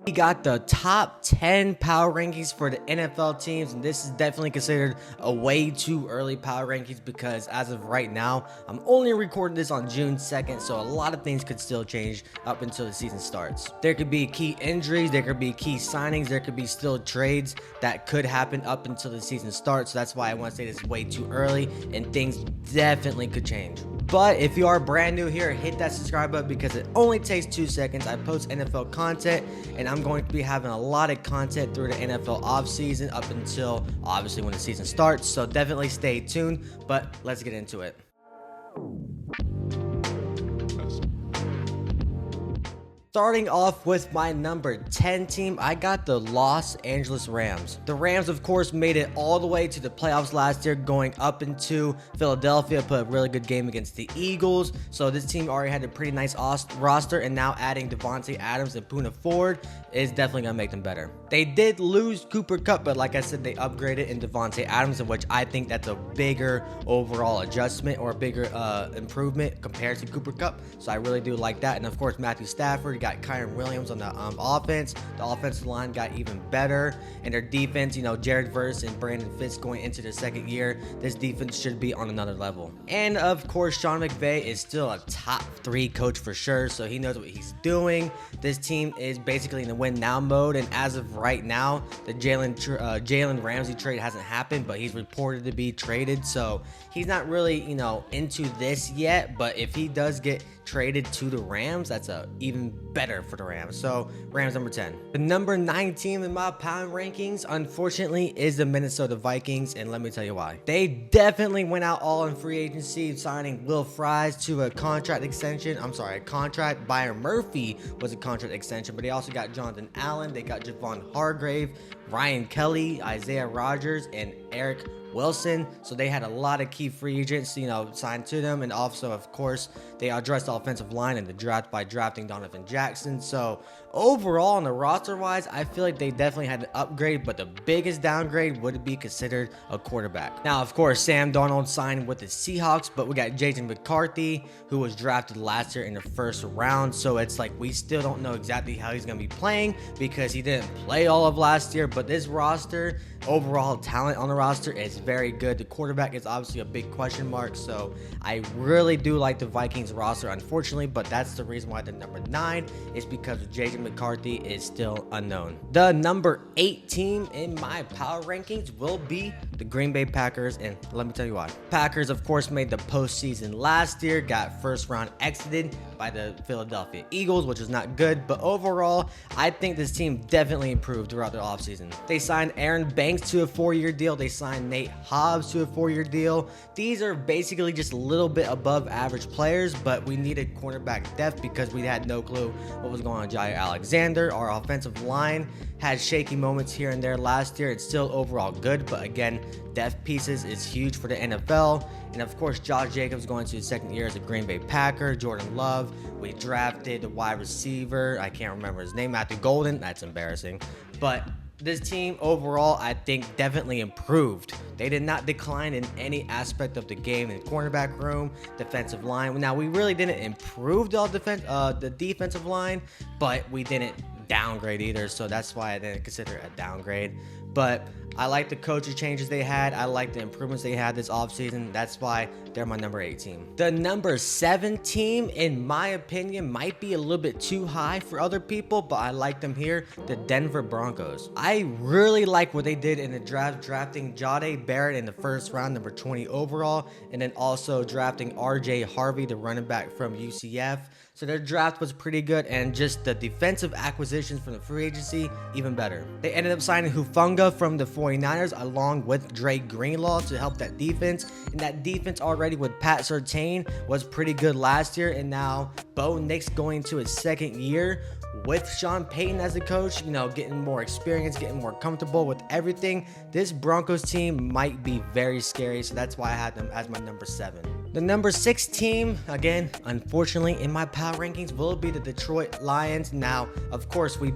We got the top 10 power rankings for the NFL teams, and this is definitely considered a way too early power rankings because as of right now, I'm only recording this on June 2nd, so a lot of things could still change up until the season starts. There could be key injuries, there could be key signings, there could be still trades that could happen up until the season starts, so that's why I want to say this is way too early, and things definitely could change. But if you are brand new here, hit that subscribe button because it only takes 2 seconds. I post NFL content, and I'm going to be having a lot of content through the NFL offseason up until obviously when the season starts. So definitely stay tuned, but let's get into it. Starting off with my number 10 team, I got the Los Angeles Rams. The Rams, of course, made it all the way to the playoffs last year, going up into Philadelphia, put a really good game against the Eagles. So this team already had a pretty nice roster, and now adding Davante Adams and Poona Ford is definitely going to make them better. They did lose Cooper Kupp, but like I said, they upgraded in Davante Adams, in which I think that's a bigger overall adjustment or a bigger improvement compared to Cooper Kupp. So I really do like that. And of course, Matthew Stafford got Kyren Williams on the offense. The offensive line got even better, and their defense, Jared Verse and Brandon Fitz going into their second year, this defense should be on another level. And of course, Sean McVay is still a top 3 coach for sure, so he knows what he's doing. This team is basically in the win now mode, and as of right now, the Jalen Ramsey trade hasn't happened, but he's reported to be traded, so he's not really into this yet. But if he does get traded to the Rams, that's even better for the Rams. So Rams number 10. The number 9 team in my power rankings, unfortunately, is the Minnesota Vikings, and let me tell you why. They definitely went out all in free agency, signing Will Fries to a contract extension. Byron Murphy was a contract extension, but they also got Jonathan Allen, they got Javon Hargrave, Ryan Kelly, Isaiah Rodgers, and Eric Wilson. So they had a lot of key free agents, signed to them, and also, of course, they addressed the offensive line in the draft by drafting Donovan Jackson. So overall, on the roster-wise, I feel like they definitely had an upgrade, but the biggest downgrade would be considered a quarterback. Now, of course, Sam Darnold signed with the Seahawks, but we got Jason McCarthy, who was drafted last year in the first round. So it's like we still don't know exactly how he's going to be playing because he didn't play all of last year. But this roster, overall talent on the roster is very good. The quarterback is obviously a big question mark, so I really do like the Vikings roster, unfortunately, but that's the reason why the number 9 is because Jason McCarthy is still unknown. The number 8 team in my power rankings will be the Green Bay Packers, and let me tell you why. Packers, of course, made the postseason last year, got first round exited by the Philadelphia Eagles, which is not good, but overall, I think this team definitely improved throughout the offseason. They signed Aaron Banks to a 4-year deal. They signed Nate Hobbs to a 4-year deal. These are basically just a little bit above average players, but we needed cornerback depth because we had no clue what was going on with Jair Alexander. Our offensive line had shaky moments here and there last year. It's still overall good, but again, depth pieces is huge for the NFL. And of course, Josh Jacobs going to his second year as a Green Bay Packer. Jordan Love, we drafted a wide receiver, I can't remember his name, Matthew Golden. That's embarrassing, but this team overall, I think, definitely improved. They did not decline in any aspect of the game, in cornerback room, defensive line. Now, we really didn't improve the defensive line, but we didn't downgrade either, so that's why I didn't consider it a downgrade. But I like the coaching changes they had. I like the improvements they had this offseason. That's why they're my number 8 team. The number 7 team, in my opinion, might be a little bit too high for other people, but I like them here, the Denver Broncos. I really like what they did in the draft, drafting Jahdae Barrett in the first round, number 20 overall, and then also drafting RJ Harvey, the running back from UCF. So their draft was pretty good, and just the defensive acquisitions from the free agency, even better. They ended up signing Hufanga from the 49ers along with Drake Greenlaw to help that defense. And that defense already with Pat Surtain was pretty good last year, and now Bo Nix going to his second year with Sean Payton as a coach, getting more experience, getting more comfortable with everything. This Broncos team might be very scary, so that's why I had them as my number 7. The number 6 team, again, unfortunately, in my power rankings, will be the Detroit Lions. Now, of course, we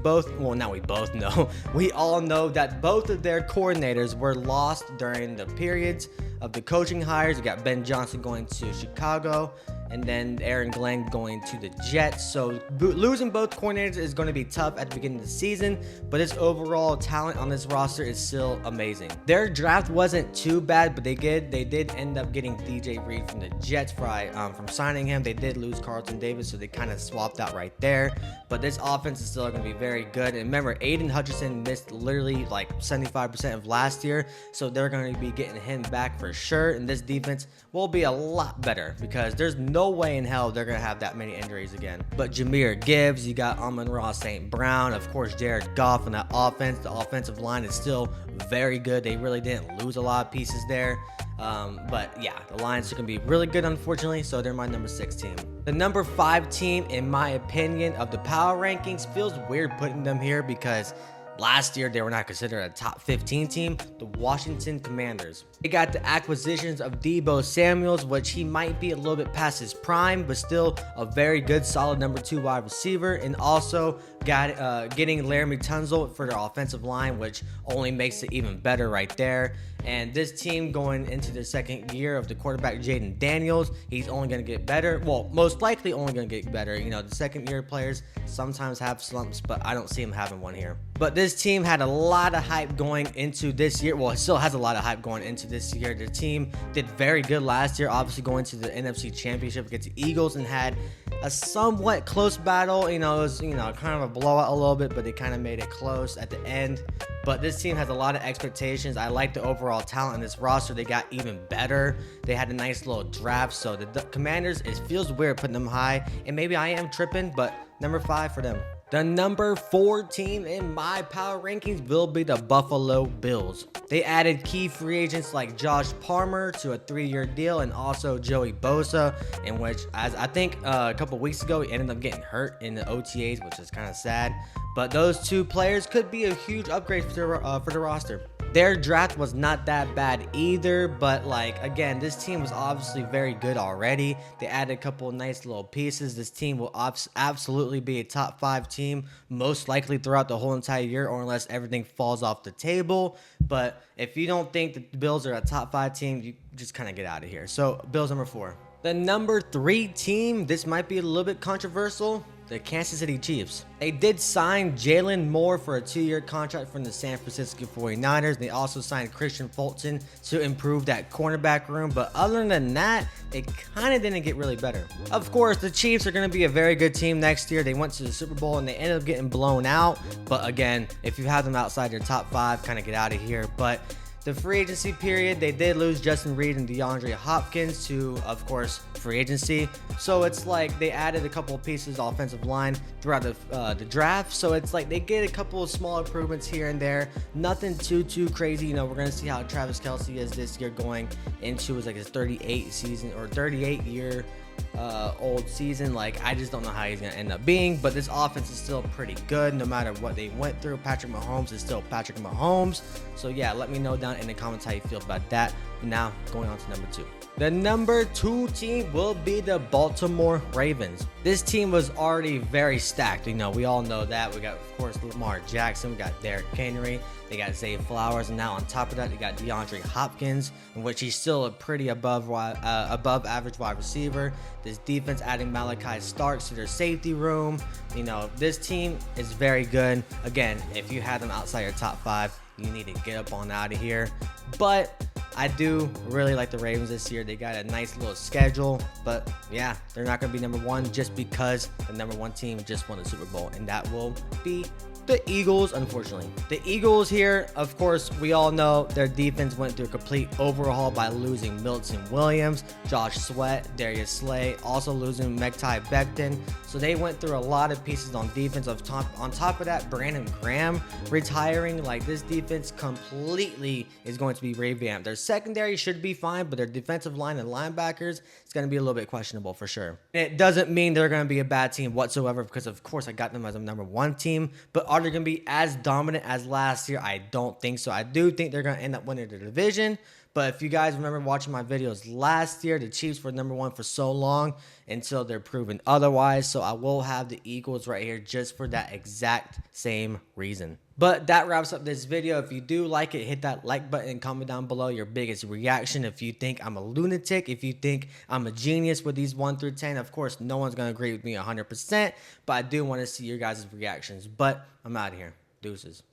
all know that both of their coordinators were lost during the periods of the coaching hires. You got Ben Johnson going to Chicago, and then Aaron Glenn going to the Jets. So losing both coordinators is going to be tough at the beginning of the season, but his overall talent on this roster is still amazing. Their draft wasn't too bad, but they did end up getting DJ Reed from the Jets from signing him. They did lose Carlton Davis, so they kind of swapped out right there. But this offense is still going to be very good. And remember, Aiden Hutchinson missed literally like 75% of last year, so they're going to be getting him back for sure. And this defense will be a lot better because there's no way in hell they're going to have that many injuries again. But Jahmyr Gibbs, you got Amon-Ra St. Brown, of course, Jared Goff in that offense. The offensive line is still very good. They really didn't lose a lot of pieces there. But yeah, the Lions are going to be really good, unfortunately, so they're my number 6 team. The number 5 team, in my opinion, of the power rankings, feels weird putting them here because last year they were not considered a top 15 team, the Washington Commanders. They got the acquisitions of Deebo Samuels, which he might be a little bit past his prime, but still a very good, solid number 2 wide receiver, and also getting Laramie Tunzel for their offensive line, which only makes it even better right there. And this team going into the second year of the quarterback Jaden Daniels, he's only going to get better. Well, most likely only going to get better. You know, the second year players sometimes have slumps, but I don't see him having one here. But this team had a lot of hype going into this year. Well, it still has a lot of hype going into this year. The team did very good last year, obviously going to the NFC Championship against the Eagles, and had a somewhat close battle. You know, it was, you know, kind of a blowout a little bit, but they kind of made it close at the end. But this team has a lot of expectations. I like the overall talent in this roster. They got even better. They had a nice little draft. So the Commanders, it feels weird putting them high. And maybe I am tripping, but number 5 for them. The number 4 team in my power rankings will be the Buffalo Bills. They added key free agents like Josh Palmer to a 3-year deal, and also Joey Bosa, in which, as I think a couple weeks ago, he ended up getting hurt in the OTAs, which is kind of sad. But those 2 players could be a huge upgrade for the roster. Their draft was not that bad either, but like, again, this team was obviously very good already. They added a couple of nice little pieces. This team will absolutely be a top 5 team, most likely throughout the whole entire year, or unless everything falls off the table. But if you don't think that the Bills are a top 5 team, you just kind of get out of here. So Bills number 4. The number 3 team, this might be a little bit controversial, the Kansas City Chiefs. They did sign Jalen Moore for a 2-year contract from the San Francisco 49ers. They also signed Christian Fulton to improve that cornerback room. But other than that, it kind of didn't get really better. Of course, the Chiefs are going to be a very good team next year. They went to the Super Bowl and they ended up getting blown out. But again, if you have them outside your top 5, kind of get out of here. But the free agency period, they did lose Justin Reed and DeAndre Hopkins to, of course, free agency. So it's like they added a couple of pieces offensive line throughout the draft. So it's like they get a couple of small improvements here and there. Nothing too crazy. You know, we're gonna see how Travis Kelce is this year going into his 38 year old season. Like, I just don't know how he's gonna end up being, but this offense is still pretty good no matter what they went through. Patrick Mahomes is still Patrick Mahomes. So yeah, let me know down in the comments how you feel about that. Now going on to number 2. The number 2 team will be the Baltimore Ravens. This team was already very stacked. You know, we all know that. We got, of course, Lamar Jackson. We got Derrick Henry. They got Zay Flowers. And now on top of that, they got DeAndre Hopkins, in which he's still a pretty above average wide receiver. This defense adding Malachi Starks to their safety room. You know, this team is very good. Again, if you had them outside your top 5, you need to get up on out of here. But I do really like the Ravens this year. They got a nice little schedule, but yeah, they're not going to be number 1 just because the number 1 team just won the Super Bowl, and that will be the Eagles, unfortunately. The Eagles here, of course, we all know their defense went through a complete overhaul by losing Milton Williams, Josh Sweat, Darius Slay, also losing Mekhi Becton. So they went through a lot of pieces on defense. On top of that, Brandon Graham retiring. Like, this defense completely is going to be revamped. Their secondary should be fine, but their defensive line and linebackers, it's going to be a little bit questionable for sure. And it doesn't mean they're going to be a bad team whatsoever, because of course I got them as a number 1 team, but are they going to be as dominant as last year? I don't think so. I do think they're going to end up winning the division, But if you guys remember watching my videos last year, the Chiefs were number 1 for so long until they're proven otherwise. So I will have the Eagles right here just for that exact same reason. But that wraps up this video. If you do like it, hit that like button, comment down below your biggest reaction. If you think I'm a lunatic, if you think I'm a genius with these 1 through 10, of course, no one's going to agree with me 100%, but I do want to see your guys' reactions. But I'm out of here. Deuces.